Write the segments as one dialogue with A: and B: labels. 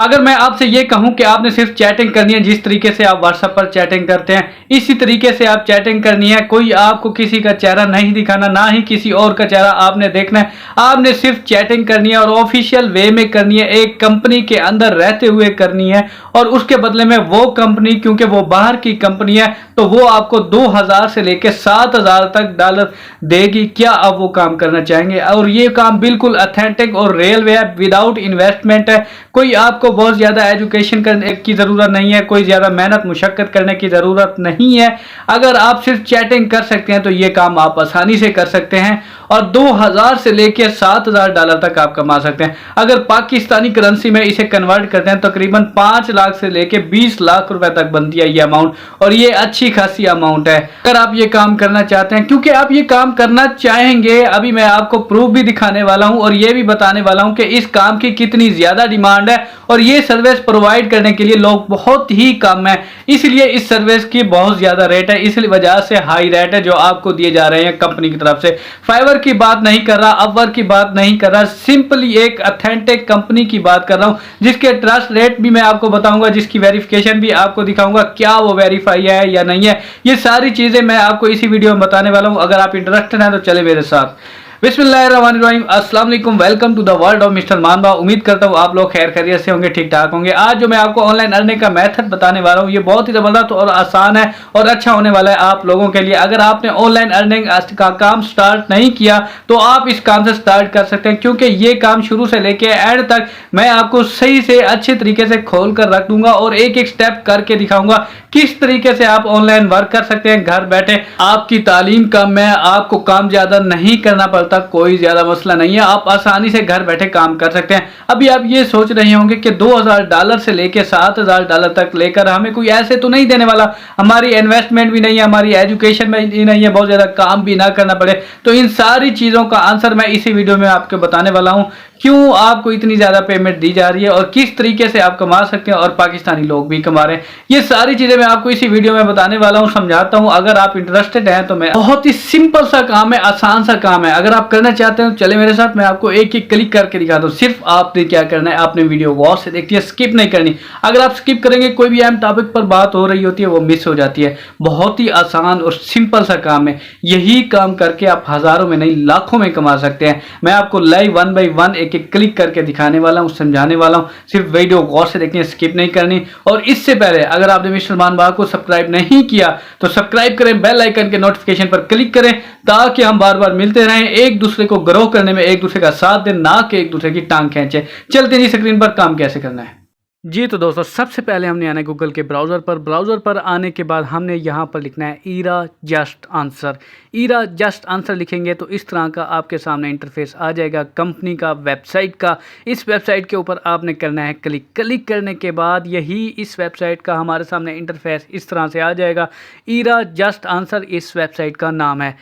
A: अगर मैं आपसे ये कहूं कि आपने सिर्फ चैटिंग करनी है, जिस तरीके से आप व्हाट्सएप पर चैटिंग करते हैं इसी तरीके से आप चैटिंग करनी है, कोई आपको किसी का चेहरा नहीं दिखाना, ना ही किसी और का चेहरा आपने देखना है, आपने सिर्फ चैटिंग करनी है और ऑफिशियल वे में करनी है, एक कंपनी के अंदर रहते हुए करनी है। और उसके बदले में वो कंपनी, क्योंकि वो बाहर की कंपनी है, तो वो आपको 2000 से लेकर 7000 तक डॉलर देगी। क्या आप वो काम करना चाहेंगे? और ये काम बिल्कुल ऑथेंटिक और रियल वे है, विदाउट इन्वेस्टमेंट है। कोई आपको बहुत ज्यादा एजुकेशन करने की जरूरत नहीं है, कोई ज्यादा मेहनत मुशक्कत करने की जरूरत नहीं है। अगर आप सिर्फ चैटिंग कर सकते हैं तो ये काम आप आसानी से कर सकते हैं और 2000 से लेकर 7000 डॉलर तक आप कमा सकते हैं। अगर पाकिस्तानी करेंसी में इसे कन्वर्ट करते हैं तकरीबन 5 लाख से लेकर 20 लाख रुपए तक बनती है ये अमाउंट, और ये अच्छी खासी अमाउंट है अगर आप ये काम करना चाहते हैं। क्योंकि आप ये काम करना चाहेंगे, अभी मैं आपको प्रूफ भी दिखाने वाला हूं और ये भी बताने वाला हूं कि इस काम की कितनी ज्यादा डिमांड है और ये सर्विस प्रोवाइड करने के लिए लोग बहुत ही कम है, इसलिए इस सर्विस की बहुत ज्यादा रेट है, इस वजह से हाई रेट है जो आपको दिए जा रहे हैं कंपनी की तरफ से। फाइवर की बात नहीं कर रहा, अपवर्क की बात नहीं कर रहा, सिंपली एक ऑथेंटिक कंपनी की बात कर रहा हूं जिसके ट्रस्ट रेट भी मैं आपको बताऊंगा, जिसकी वेरिफिकेशन भी आपको दिखाऊंगा, क्या वो वेरीफाई है या नहीं है। ये सारी चीजें मैं आपको इसी वीडियो में बताने वाला हूं। अगर आप इंटरेस्टेड हैं तो चले मेरे साथ। बिस्मिल्लाहिर्रहमानिर्रहीम, अस्सलाम वालेकुम, welcome to the world of mister मानबा। उम्मीद करता हूँ आप लोग खैर खैरियत से होंगे, ठीक ठाक होंगे। आज जो मैं आपको ऑनलाइन अर्निंग का मेथड बताने वाला हूँ ये बहुत ही जबरदस्त और आसान है और अच्छा होने वाला है आप लोगों के लिए। अगर आपने ऑनलाइन अर्निंग का काम स्टार्ट नहीं किया तो आप इस काम से स्टार्ट कर सकते हैं, क्योंकि ये काम शुरू से लेके एंड तक मैं आपको सही से अच्छे तरीके से खोल कर रख दूंगा और एक एक स्टेप करके दिखाऊंगा किस तरीके से आप ऑनलाइन वर्क कर सकते हैं घर बैठे। आपकी तालीम कम है, आपको काम ज्यादा नहीं करना पड़ता, कोई ज्यादा मसला नहीं है, आप आसानी से घर बैठे काम कर सकते हैं। अभी आप ये सोच रहे होंगे कि 2000 डॉलर से लेकर 7000 डॉलर तक लेकर हमें कोई ऐसे तो नहीं देने वाला, हमारी इन्वेस्टमेंट भी नहीं है, हमारी एजुकेशन में भी नहीं है, बहुत ज्यादा काम भी ना करना पड़े। तो इन सारी चीजों का आंसर मैं इसी वीडियो में आपको बताने वाला हूं, क्यों आपको इतनी ज्यादा पेमेंट दी जा रही है और किस तरीके से आप कमा सकते हैं और पाकिस्तानी लोग भी कमा रहे हैं। ये सारी चीजें मैं आपको इसी वीडियो में बताने वाला हूं, समझाता हूं। अगर आप इंटरेस्टेड हैं तो मैं, बहुत ही सिंपल सा काम है, आसान सा काम है। अगर आप करना चाहते हैं तो चले मेरे साथ, मैं आपको एक एक क्लिक करके दिखाता हूं। सिर्फ आपने क्या करना है, आपने वीडियो गौर से देखती है, स्किप नहीं करनी। अगर आप स्किप करेंगे कोई भी अहम टॉपिक पर बात हो रही होती है वो मिस हो जाती है। बहुत ही आसान और सिंपल सा काम है, यही काम करके आप हजारों में नहीं लाखों में कमा सकते हैं। मैं आपको लाइव 1 बाय 1 एक एक क्लिक करके दिखाने वाला हूं, समझाने वाला हूं। सिर्फ वीडियो गौर से देखनी है, स्किप नहीं करनी। और इससे पहले अगर आपने मिस्टर मानबा को सब्सक्राइब नहीं किया तो सब्सक्राइब करें, बेल आइकन के नोटिफिकेशन पर क्लिक करें, ताकि हम बार बार मिलते रहें, एक दूसरे को ग्रो करने में एक दूसरे का साथ दें, ना कि एक दूसरे की टांग खींचे। चलते जी स्क्रीन पर काम कैसे करना है जी। तो दोस्तों सबसे पहले हमने आना है गूगल के ब्राउज़र पर आने के बाद हमने यहाँ पर लिखना है ईरा जस्ट आंसर। ईरा जस्ट आंसर लिखेंगे तो इस तरह का आपके सामने इंटरफेस आ जाएगा कंपनी का, वेबसाइट का। इस वेबसाइट के ऊपर आपने करना है क्लिक। क्लिक करने के बाद यही इस वेबसाइट का हमारे सामने इंटरफेस इस तरह से आ जाएगा। ईरा जस्ट आंसर इस वेबसाइट का नाम है।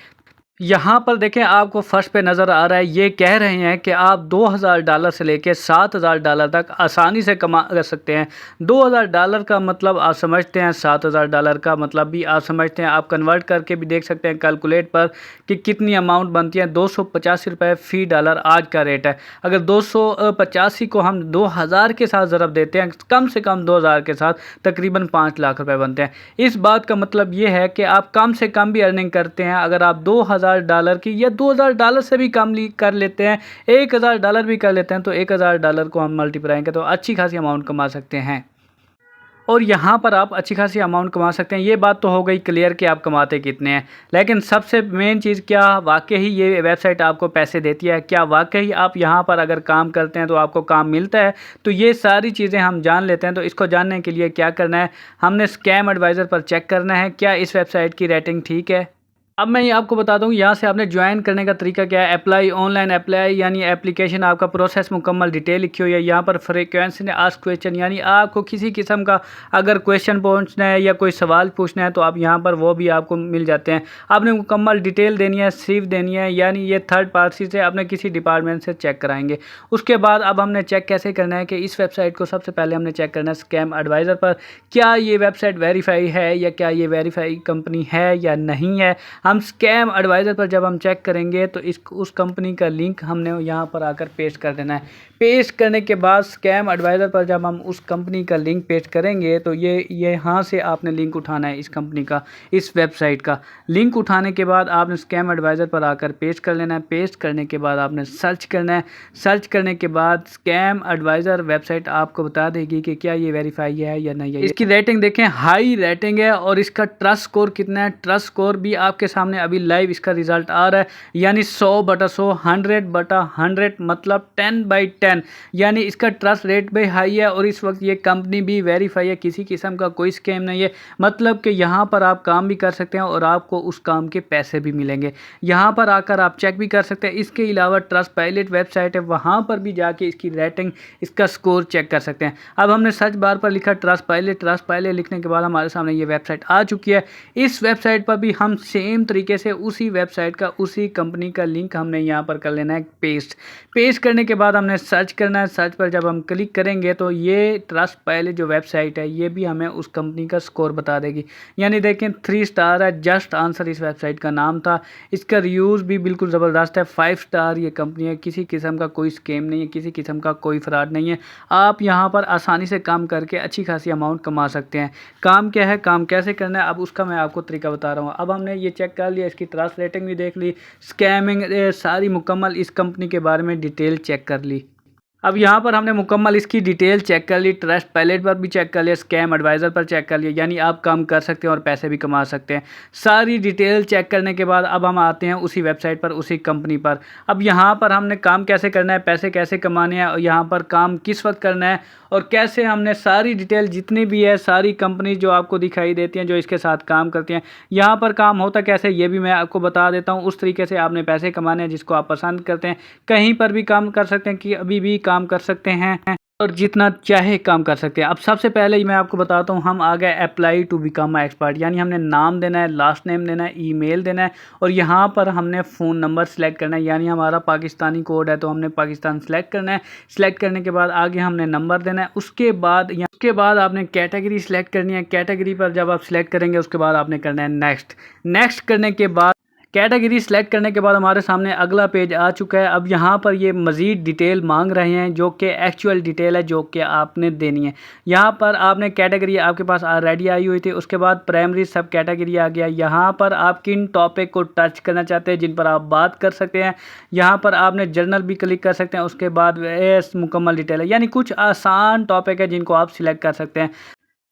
A: यहाँ पर देखें आपको फर्स्ट पे नज़र आ रहा है, ये कह रहे हैं कि आप 2000 डॉलर से लेकर 7000 डॉलर तक आसानी से कमा कर सकते हैं। 2000 डॉलर का मतलब आप समझते हैं, 7000 डॉलर का मतलब भी आप समझते हैं। आप कन्वर्ट करके भी देख सकते हैं कैलकुलेट पर कि कितनी अमाउंट बनती है। 285 रुपये फ़ी डॉलर आज का रेट है। अगर 285 को हम 2000 के साथ ज़रब देते हैं, कम से कम 2000 के साथ तकरीबन 5 लाख रुपये बनते हैं। इस बात का मतलब ये है कि आप कम से कम भी अर्निंग करते हैं। अगर आप 2000 डॉलर की या 2000 डॉलर से भी कम कर लेते हैं, 1000 डॉलर भी कर लेते हैं, तो 1000 डॉलर को हम मल्टीप्लाई करें तो अच्छी खासी अमाउंट कमा सकते हैं। और यहाँ पर आप अच्छी खासी अमाउंट कमा सकते हैं। ये बात तो हो गई क्लियर कि आप कमाते कितने हैं, लेकिन सबसे मेन चीज़, क्या वाकई ये वेबसाइट आपको पैसे देती है? क्या वाकई आप यहाँ पर अगर काम करते हैं तो आपको काम मिलता है? तो ये सारी चीज़ें हम जान लेते हैं। तो इसको जानने के लिए क्या करना है, हमने स्कैम एडवाइज़र पर चेक करना है क्या इस वेबसाइट की रेटिंग ठीक है। अब मैं ये आपको बता दूं यहाँ से आपने ज्वाइन करने का तरीका क्या है। अप्लाई, ऑनलाइन अप्लाई यानी एप्लीकेशन, आपका प्रोसेस मुकम्मल डिटेल लिखी हुई है। यहाँ पर फ्रीक्वेंसी ने आस्क क्वेश्चन, यानी आपको किसी किस्म का अगर क्वेश्चन पूछना है या कोई सवाल पूछना है तो आप यहाँ पर वो भी आपको मिल जाते हैं। आपने मुकम्मल डिटेल देनी है, सिर्फ देनी है, यानी ये थर्ड पार्टी से आपने किसी डिपार्टमेंट से चेक कराएंगे। उसके बाद अब हमने चेक कैसे करना है कि इस वेबसाइट को सबसे पहले हमने चेक करना है स्कैम एडवाइज़र पर, क्या ये वेबसाइट वेरीफाई है या क्या ये वेरीफाई कंपनी है या नहीं है। हम स्कैम एडवाइज़र पर जब हम चेक करेंगे तो उस कंपनी का लिंक हमने यहाँ पर आकर पेस्ट कर देना है। पेस्ट करने के बाद स्कैम एडवाइज़र पर जब हम उस कंपनी का लिंक पेस्ट करेंगे तो ये यहाँ से आपने लिंक उठाना है, इस कंपनी का, इस वेबसाइट का लिंक उठाने के बाद आपने स्कैम एडवाइज़र पर आकर पेस्ट कर लेना है। पेस्ट करने के बाद आपने सर्च करना है। सर्च करने के बाद स्कैम एडवाइज़र वेबसाइट आपको बता देगी कि क्या ये वेरीफाई है या नहीं है। इसकी रेटिंग देखें, हाई रेटिंग है और इसका ट्रस्ट स्कोर कितना है, ट्रस्ट स्कोर भी आपके सामने अभी लाइव इसका रिजल्ट आ रहा है, यानी 100/100, 100/100 मतलब 10/10, यानी इसका ट्रस्ट रेट भी हाई है और इस वक्त ये कंपनी भी वेरीफाई है, किसी किस्म का कोई स्कैम नहीं है। मतलब कि यहाँ पर आप काम भी कर सकते हैं और आपको उस काम के पैसे भी मिलेंगे। यहाँ पर आकर आप चेक भी कर सकते हैं। इसके अलावा ट्रस्ट पायलट वेबसाइट है, वहाँ पर भी जाके इसकी रेटिंग, इसका स्कोर चेक कर सकते हैं। अब हमने सर्च बार पर लिखा ट्रस्ट पायलट लिखने के बाद हमारे सामने ये वेबसाइट आ चुकी है। इस वेबसाइट पर भी हम सेम तरीके से उसी वेबसाइट का, उसी कंपनी का लिंक हमने यहाँ पर कर लेना है पेस्ट करने के बाद हमने सर्च करना है। सर्च पर जब हम क्लिक करेंगे तो ये ट्रस्ट पायलट जो वेबसाइट है ये भी हमें उस कंपनी का स्कोर बता देगी। यानी देखें 3 स्टार है, जस्ट आंसर इस वेबसाइट का नाम था। इसका रिव्यूज़ भी बिल्कुल ज़बरदस्त है, 5 स्टार ये कंपनी है, किसी किस्म का कोई स्कैम नहीं है, किसी किस्म का कोई फ्रॉड नहीं है। आप यहाँ पर आसानी से काम करके अच्छी खासी अमाउंट कमा सकते हैं। काम क्या है, काम कैसे करना है, अब उसका मैं आपको तरीका बता रहा हूँ। अब हमने ये चेक कर लिया, इसकी ट्रस्ट रेटिंग भी देख ली, स्कैमिंग सारी मुकम्मल इस कंपनी के बारे में डिटेल चेक कर ली। अब यहाँ पर हमने मुकम्मल इसकी डिटेल चेक कर ली, ट्रस्ट पायलट पर भी चेक कर लिया, स्कैम एडवाइज़र पर चेक कर लिया, यानी आप काम कर सकते हैं और पैसे भी कमा सकते हैं। सारी डिटेल चेक करने के बाद अब हम आते हैं उसी वेबसाइट पर, उसी कंपनी पर। अब यहाँ पर हमने काम कैसे करना है, पैसे कैसे कमाने हैं और यहाँ पर काम किस वक्त करना है और कैसे हमने सारी डिटेल जितनी भी है, सारी कंपनी जो आपको दिखाई देती हैं, जो इसके साथ काम करती हैं, यहाँ पर काम होता कैसे ये भी मैं आपको बता देता हूँ। उस तरीके से आपने पैसे कमाने हैं जिसको आप पसंद करते हैं। कहीं पर भी काम कर सकते हैं, कि अभी भी काम कर सकते हैं और जितना चाहे काम कर सकते हैं। अब सबसे पहले ही मैं आपको बताता हूँ, हम आ गए अप्लाई टू बिकम एक्सपर्ट, यानी हमने नाम देना है, लास्ट नेम देना है, ईमेल देना है और यहाँ पर हमने फ़ोन नंबर सेलेक्ट करना है, यानी हमारा पाकिस्तानी कोड है तो हमने पाकिस्तान सेलेक्ट करना है। सेलेक्ट करने के बाद आगे हमने नंबर देना है। उसके बाद आपने कैटेगरी सेलेक्ट करनी है। कैटेगरी पर जब आप सिलेक्ट करेंगे उसके बाद आपने करना है नेक्स्ट करने के बाद कैटेगरी सेलेक्ट करने के बाद हमारे सामने अगला पेज आ चुका है। अब यहाँ पर ये मज़ीद डिटेल मांग रहे हैं जो कि एक्चुअल डिटेल है, जो कि आपने देनी है। यहाँ पर आपने कैटेगरी आपके पास ऑलरेडी आई हुई थी, उसके बाद प्राइमरी सब कैटेगरी आ गया। यहाँ पर आप किन टॉपिक को टच करना चाहते हैं जिन पर आप बात कर सकते हैं, यहाँ पर आपने जर्नल भी क्लिक कर सकते हैं। उसके बाद मुकम्मल डिटेल है, यानी कुछ आसान टॉपिक है जिनको आप सिलेक्ट कर सकते हैं।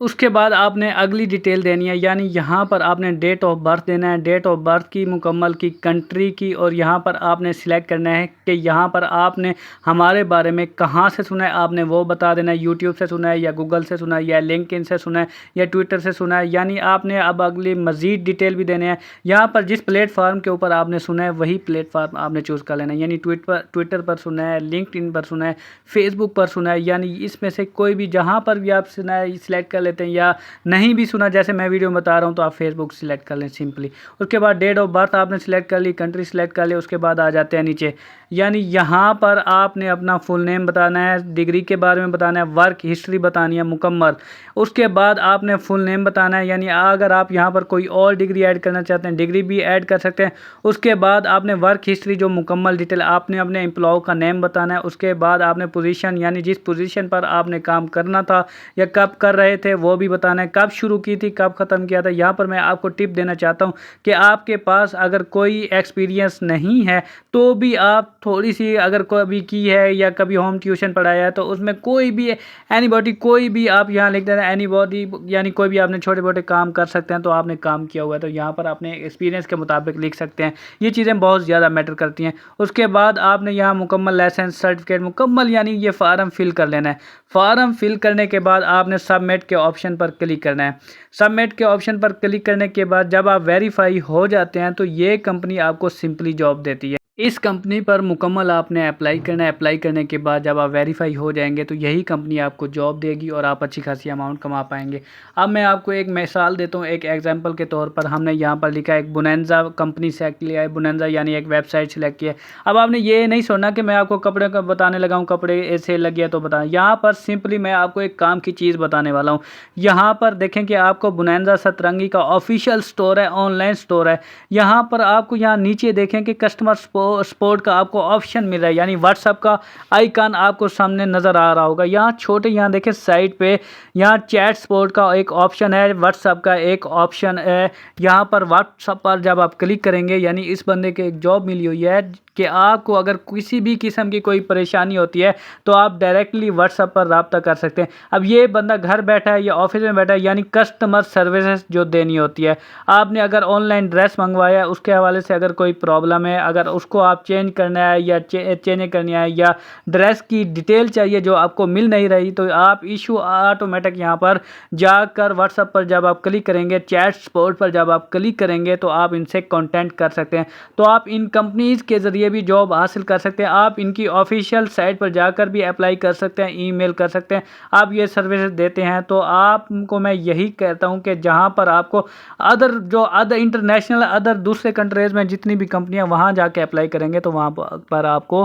A: उसके बाद आपने अगली डिटेल देनी है, यानी यहाँ पर आपने डेट ऑफ बर्थ देना है, डेट ऑफ बर्थ की, मुकम्मल की, कंट्री की, और यहाँ पर आपने सिलेक्ट करना है कि यहाँ पर आपने हमारे बारे में कहाँ से सुना है, आपने वो बता देना है। यूट्यूब से सुना है या गूगल से सुना है या लिंक्डइन से सुना है या ट्विटर से सुना है, यानी आपने अब अगली मज़ीद डिटेल भी देने हैं। यहाँ पर जिस प्लेटफार्म के ऊपर आपने सुना है वही प्लेटफार्म आपने चूज़ कर लेना है, यानी ट्विटर पर सुना है, लिंक्डइन पर सुना है, फेसबुक पर सुना है, यानी इसमें से कोई भी जहाँ पर भी आप सुना है सिलेक्ट कर लेते हैं। या नहीं भी सुना, जैसे मैं वीडियो में बता रहा हूँ, तो आप फेसबुक सिलेक्ट कर लें सिंपली। उसके बाद डेट ऑफ बर्थ आपने सिलेक्ट कर ली, कंट्री सिलेक्ट कर ली। उसके बाद आ जाते हैं नीचे, यानी यहाँ पर आपने अपना फुल नेम बताना है, डिग्री के बारे में बताना है, वर्क हिस्ट्री बतानी है मुकम्मल। उसके बाद आपने फुल नेम बताना है, यानी अगर आप यहाँ पर कोई और डिग्री ऐड करना चाहते हैं डिग्री भी ऐड कर सकते हैं। उसके बाद आपने वर्क हिस्ट्री जो मुकम्मल डिटेल, आपने अपने एम्प्लॉय का नेम बताना है। उसके बाद आपने पोजीशन, यानी जिस पोजीशन पर आपने काम करना था या कब कर रहे थे वो भी बताना है, कब शुरू की थी, कब ख़त्म किया था। यहाँ पर मैं आपको टिप देना चाहता हूँ कि आपके पास अगर कोई एक्सपीरियंस नहीं है तो भी आप थोड़ी सी, अगर कभी की है या कभी होम ट्यूशन पढ़ाया है तो उसमें कोई भी एनीबॉडी, कोई भी आप यहाँ लिख देना एनीबॉडी, यानी कोई भी आपने छोटे मोटे काम कर सकते हैं तो आपने काम किया हुआ है तो यहाँ पर अपने एक्सपीरियंस के मुताबिक लिख सकते हैं। ये चीज़ें बहुत ज़्यादा मैटर करती हैं। उसके बाद आपने यहाँ मुकम्मल लाइसेंस सर्टिफिकेट मुकम्मल, यानी ये फार्म फिल कर लेना है। फार्म फिल करने के बाद आपने सबमिट के ऑप्शन पर क्लिक करना है। सबमिट के ऑप्शन पर क्लिक करने के बाद जब आप वेरीफाई हो जाते हैं तो ये कंपनी आपको सिंपली जॉब देती है। इस कंपनी पर मुकम्मल आपने अप्लाई करना है। अप्लाई करने के बाद जब आप वेरीफाई हो जाएंगे तो यही कंपनी आपको जॉब देगी और आप अच्छी खासी अमाउंट कमा पाएंगे। अब मैं आपको एक मिसाल देता हूँ, एक एग्जांपल के तौर पर हमने यहाँ पर लिखा है एक बोनांजा कंपनी सेलेक्ट लिया है, बोनांजा यानी एक वेबसाइट सेलेक्ट किया है। अब आपने ये नहीं सुनना कि मैं आपको कपड़े का बताने लगा हूँ, कपड़े ऐसे लग गया तो बता, यहाँ पर सिंपली मैं आपको एक काम की चीज़ बताने वाला हूँ। यहाँ पर देखें कि आपको बोनांजा सतरंगी का ऑफिशियल स्टोर है, ऑनलाइन स्टोर है। यहाँ पर आपको यहाँ नीचे देखें कि कस्टमर सपोर्ट का आपको ऑप्शन मिल रहा है, यानी व्हाट्सअप का आइकन आपको सामने नज़र आ रहा होगा। यहाँ छोटे यहाँ देखें साइड पे यहाँ चैट सपोर्ट का एक ऑप्शन है, व्हाट्सअप का एक ऑप्शन है। यहाँ पर व्हाट्सअप पर जब आप क्लिक करेंगे, यानी इस बंदे के एक जॉब मिली हुई है कि आपको अगर किसी भी किस्म की कोई परेशानी होती है तो आप डायरेक्टली व्हाट्सएप पर रब्ता कर सकते हैं। अब ये बंदा घर बैठा है या ऑफिस में बैठा है, यानी कस्टमर सर्विसेज जो देनी होती है। आपने अगर ऑनलाइन ड्रेस मंगवाया है उसके हवाले से अगर कोई प्रॉब्लम है, अगर उसको आप चेंज करना है या चेंज करनी है या ड्रेस की डिटेल चाहिए जो आपको मिल नहीं रही, तो आप इशू ऑटोमेटिक यहाँ पर जाकर व्हाट्सएप पर जब आप क्लिक करेंगे, चैट सपोर्ट पर जब आप क्लिक करेंगे तो आप इनसे कॉन्टेक्ट कर सकते हैं। तो आप इन कंपनीज़ के ज़रिए भी जॉब हासिल कर सकते हैं। आप इनकी ऑफिशियल साइट पर जाकर भी अप्लाई कर सकते हैं, ईमेल कर सकते हैं। आप ये सर्विस देते हैं तो आपको मैं यही कहता हूं कि जहां पर आपको अदर इंटरनेशनल अदर दूसरे कंट्रीज़ में जितनी भी कंपनियां वहां जाके अप्लाई करेंगे तो वहां पर आपको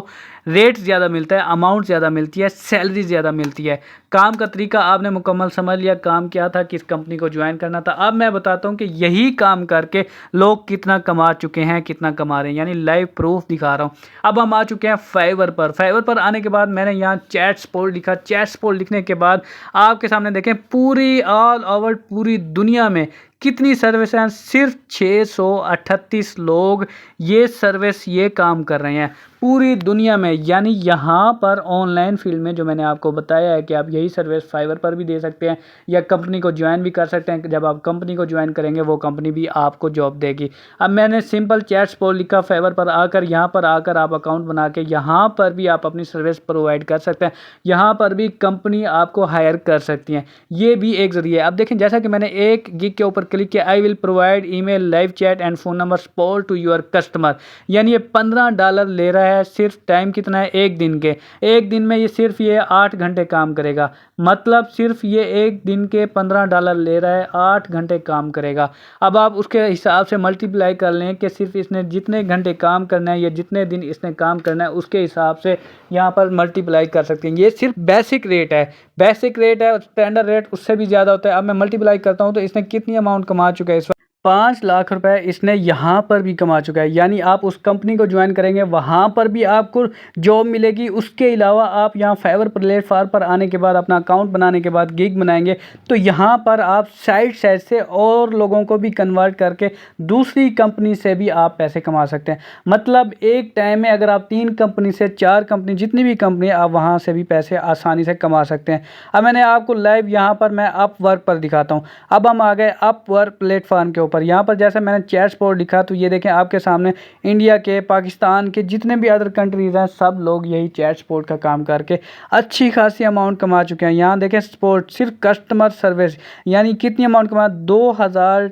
A: रेट ज़्यादा मिलता है, अमाउंट ज़्यादा मिलती है, सैलरी ज़्यादा मिलती है। काम का तरीका आपने मुकम्मल समझ लिया, काम क्या था, किस कंपनी को ज्वाइन करना था। अब मैं बताता हूं कि यही काम करके लोग कितना कमा चुके हैं, कितना कमा रहे हैं, यानी लाइव प्रूफ दिखा रहा हूं। अब हम आ चुके हैं फाइवर पर। फाइवर पर आने के बाद मैंने यहाँ चैट सपोर्ट लिखा। चैट सपोर्ट लिखने के बाद आपके सामने देखें पूरी ऑल ओवर पूरी दुनिया में कितनी सर्विस हैं। सिर्फ 638 लोग ये काम कर रहे हैं पूरी दुनिया में। यानी यहाँ पर ऑनलाइन फील्ड में जो मैंने आपको बताया है कि आप यही सर्विस फाइवर पर भी दे सकते हैं या कंपनी को ज्वाइन भी कर सकते हैं। जब आप कंपनी को ज्वाइन करेंगे वो कंपनी भी आपको जॉब देगी। अब मैंने सिंपल चैट सपोर्ट लिखा फाइवर पर आकर, यहाँ पर आकर आप अकाउंट बना के यहाँ पर भी आप अपनी सर्विस प्रोवाइड कर सकते हैं। यहाँ पर भी कंपनी आपको हायर कर सकती है, ये भी एक जरिए है। अब देखें जैसा कि मैंने एक गिग के ऊपर क्लिक किया, I will provide email, live chat and phone number support to your customer, यानी ये $15 ले रहा है। सिर्फ टाइम कितना है, एक दिन के। एक दिन में ये सिर्फ ये 8 घंटे काम करेगा, मतलब सिर्फ ये एक दिन के $15 ले रहा है, 8 घंटे काम करेगा। अब आप उसके हिसाब से मल्टीप्लाई कर लें कि सिर्फ इसने जितने घंटे काम करना है या जितने दिन इसने काम करना है उसके हिसाब से यहाँ पर मल्टीप्लाई कर सकते हैं। ये सिर्फ बेसिक रेट है, बेसिक रेट है। स्टैंडर्ड रेट उससे भी ज़्यादा होता है। अब मैं मल्टीप्लाई करता हूँ तो इसने कितनी अमाउंट कमा चुका है इस वक्त, 5 लाख रुपए इसने यहाँ पर भी कमा चुका है। यानी आप उस कंपनी को ज्वाइन करेंगे वहाँ पर भी आपको जॉब मिलेगी। उसके अलावा आप यहाँ फाइवर प्लेटफॉर्म पर आने के बाद अपना अकाउंट बनाने के बाद गिग बनाएंगे तो यहाँ पर आप साइड से और लोगों को भी कन्वर्ट करके दूसरी कंपनी से भी आप पैसे कमा सकते हैं। मतलब एक टाइम में अगर आप 3 कंपनी से 4 कंपनी, जितनी भी कंपनी आप वहाँ से भी पैसे आसानी से कमा सकते हैं। अब मैंने आपको लाइव यहाँ पर मैं अपवर्क पर दिखाता हूँ। अब हम आ गए अपवर्क प्लेटफॉर्म के ऊपर। यहाँ पर जैसे मैंने चैट सपोर्ट लिखा तो ये देखें आपके सामने इंडिया के, पाकिस्तान के जितने भी अदर कंट्रीज हैं सब लोग यही चैट सपोर्ट का काम करके अच्छी खासी अमाउंट कमा चुके हैं। यहाँ देखें सपोर्ट सिर्फ कस्टमर सर्विस, यानी कितनी अमाउंट कमा, 2000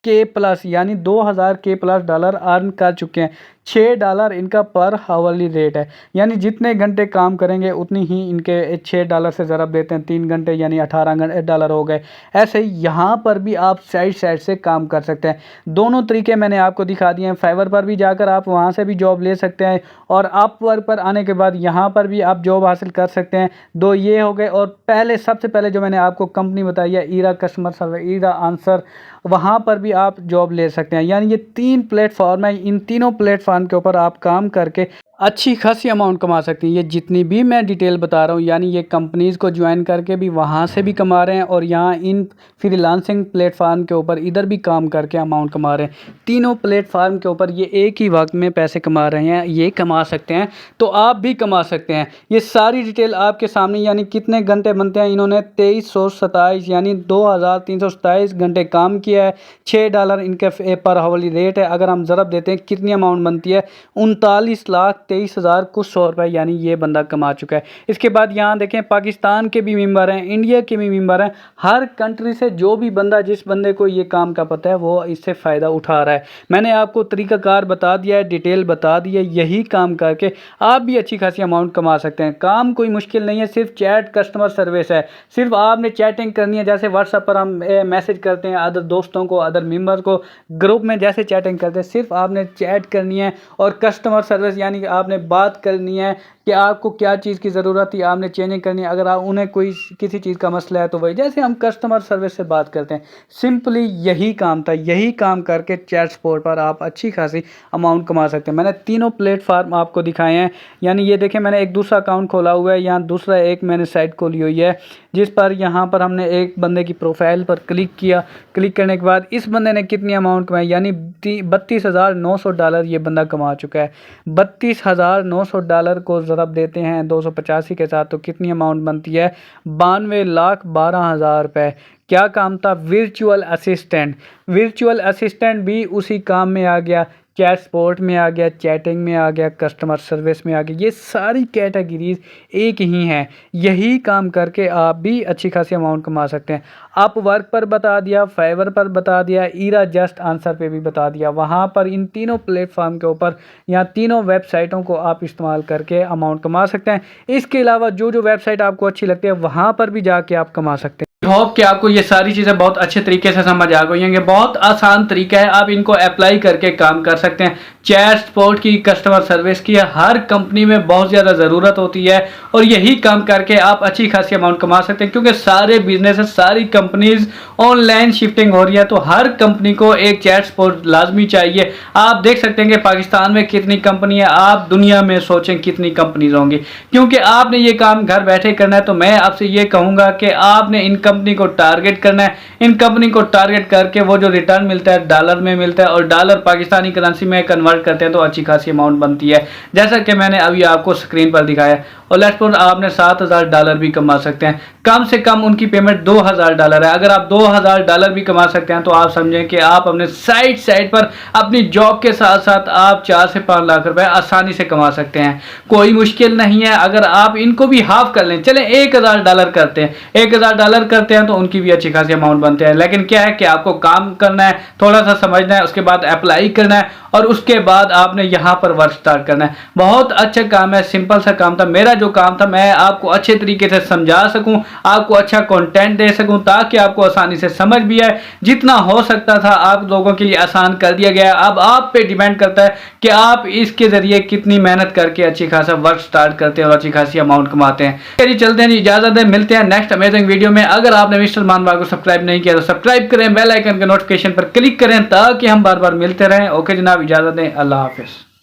A: के प्लस, यानी 2000 के प्लस डॉलर अर्न कर चुके हैं। $6 इनका पर हावरली रेट है, यानी जितने घंटे काम करेंगे उतनी ही इनके $6 से ज़रब देते हैं। 3 घंटे यानी $18 हो गए। ऐसे ही यहाँ पर भी आप साइड से काम कर सकते हैं। दोनों तरीके मैंने आपको दिखा दिए हैं। फाइवर पर भी जाकर आप वहाँ से भी जॉब ले सकते हैं और अपवर्क पर आने के बाद यहाँ पर भी आप जॉब हासिल कर सकते हैं। 2 ये हो गए। और सबसे पहले जो मैंने आपको कंपनी बताई है ईरा कस्टमर सर्विस, ईरा आंसर, वहाँ पर भी आप जॉब ले सकते हैं। यानी ये 3 प्लेटफॉर्म है, इन तीनों प्लेटफॉर्म के ऊपर आप काम करके अच्छी खासी अमाउंट कमा सकती हैं। ये जितनी भी मैं डिटेल बता रहा हूँ, यानी ये कंपनीज़ को ज्वाइन करके भी वहाँ से भी कमा रहे हैं और यहाँ इन फ्रीलांसिंग प्लेटफार्म के ऊपर इधर भी काम करके अमाउंट कमा रहे हैं। तीनों प्लेटफार्म के ऊपर ये एक ही वक्त में पैसे कमा रहे हैं, ये कमा सकते हैं तो आप भी कमा सकते हैं। ये सारी डिटेल आपके सामने, यानी कितने घंटे बनते हैं। इन्होंने 2327 यानी 2327 घंटे काम किया है। $6 इनके पर हावरली रेट है। अगर हम ज़रब देते हैं कितनी अमाउंट बनती है, 39 लाख 23,000 कुछ 100 रुपये यानी ये बंदा कमा चुका है। इसके बाद यहाँ देखें पाकिस्तान के भी मेंबर हैं, इंडिया के भी मेंबर हैं, हर कंट्री से जो भी बंदा जिस बंदे को ये काम का पता है वो इससे फ़ायदा उठा रहा है। मैंने आपको तरीक़ाकार बता दिया है, डिटेल बता दी है, यही काम करके आप भी अच्छी खासी अमाउंट कमा सकते हैं। काम कोई मुश्किल नहीं है, सिर्फ चैट कस्टमर सर्विस है। सिर्फ आपने चैटिंग करनी है, जैसे व्हाट्सएप पर हम मैसेज करते हैं अदर दोस्तों को, अदर मेंबर को, ग्रुप में जैसे चैटिंग करते हैं, सिर्फ आपने चैट करनी है और कस्टमर सर्विस यानी कि आपने बात करनी है कि आपको क्या चीज़ की ज़रूरत थी, आपने चेंजिंग करनी है। अगर आप उन्हें कोई किसी चीज़ का मसला है तो वही जैसे हम कस्टमर सर्विस से बात करते हैं, सिंपली यही काम था। यही काम करके चैट सपोर्ट पर आप अच्छी खासी अमाउंट कमा सकते हैं। मैंने तीनों प्लेटफार्म आपको दिखाए हैं, यानी ये देखें मैंने एक दूसरा अकाउंट खोला हुआ है, यहाँ दूसरा एक मैंने साइट खोली हुई है जिस पर यहाँ पर हमने एक बंदे की प्रोफाइल पर क्लिक किया। क्लिक करने के बाद इस बंदे ने कितनी अमाउंट कमाई, यानी $32,900 ये बंदा कमा चुका है। $32,900 को ज़रब देते हैं 285 के साथ तो कितनी अमाउंट बनती है, 92,12,000 रुपये। क्या काम था, वर्चुअल असिस्टेंट। वर्चुअल असिस्टेंट भी उसी काम में आ गया, चैट सपोर्ट में आ गया, चैटिंग में आ गया, कस्टमर सर्विस में आ गया। ये सारी कैटेगरीज एक ही हैं। यही काम करके आप भी अच्छी खासी अमाउंट कमा सकते हैं। अपवर्क पर बता दिया, फाइवर पर बता दिया, ईरा जस्ट आंसर पे भी बता दिया। वहाँ पर इन तीनों प्लेटफॉर्म के ऊपर या तीनों वेबसाइटों को आप इस्तेमाल करके अमाउंट कमा सकते हैं। इसके अलावा जो जो वेबसाइट आपको अच्छी लगती है वहाँ पर भी जाके आप कमा सकते हैं। होप कि आपको ये सारी चीज़ें बहुत अच्छे तरीके से समझ आ गई होंगी। बहुत आसान तरीका है, आप इनको अप्लाई करके काम कर सकते हैं। चैट सपोर्ट की, कस्टमर सर्विस की हर कंपनी में बहुत ज़्यादा ज़रूरत होती है और यही काम करके आप अच्छी खासी अमाउंट कमा सकते हैं, क्योंकि सारे बिजनेस, सारी कंपनीज ऑनलाइन शिफ्टिंग हो रही है, तो हर कंपनी को एक चैट सपोर्ट लाजमी चाहिए। आप देख सकते हैं कि पाकिस्तान में कितनी कंपनी है, आप दुनिया में सोचें कितनी कंपनीज होंगी। क्योंकि आपने ये काम घर बैठे करना है, तो मैं आपसे ये कहूँगा कि आपने इन कंपनी को टारगेट करना है। इन कंपनी को टारगेट करके वो जो रिटर्न मिलता है डॉलर में मिलता है और डॉलर पाकिस्तानी करेंसी में कन्वर्ट करते हैं तो अच्छी खासी अमाउंट बनती है, जैसा कि मैंने अभी आपको स्क्रीन पर दिखाया। और लेट्स सपोज आपने $7,000 भी कमा सकते हैं। कम से कम उनकी पेमेंट $2,000 है। अगर आप $2,000 भी कमा सकते हैं तो आप समझें कि आप अपने साइड पर अपनी जॉब के साथ साथ आप 4 से 5 लाख रुपए आसानी से कमा सकते हैं। कोई मुश्किल नहीं है। अगर आप इनको भी हाफ कर लें, चलें $1,000 करते हैं, $1,000 करते हैं तो उनकी भी अच्छी खासी अमाउंट बनते हैं। लेकिन क्या है कि आपको काम करना है, थोड़ा सा समझना है, उसके बाद अप्लाई करना है और उसके बाद आपने यहाँ पर वर्क स्टार्ट करना है। बहुत अच्छा काम है, सिंपल सा काम था। मेरा जो काम था मैं आपको अच्छे तरीके से समझा सकूं, आपको अच्छा कंटेंट दे सकूं ताकि आपको आसानी से समझ भी आए। जितना हो सकता था आप लोगों के लिए आसान कर दिया गया। अब आप पे डिपेंड करता है कि आप इसके जरिए कितनी मेहनत करके अच्छी खासा वर्क स्टार्ट करते हैं और अच्छी खासी अमाउंट कमाते हैं। चलिए चलते हैं, इजाजत दें, मिलते हैं नेक्स्ट अमेजिंग वीडियो में। अगर आपने मिस्टर मानवा को सब्सक्राइब नहीं किया तो सब्सक्राइब करें, बेल आइकन के नोटिफिकेशन पर क्लिक करें ताकि हम बार बार मिलते रहें। ओके जनाब, इजाजत दें, अल्लाह हाफिज़।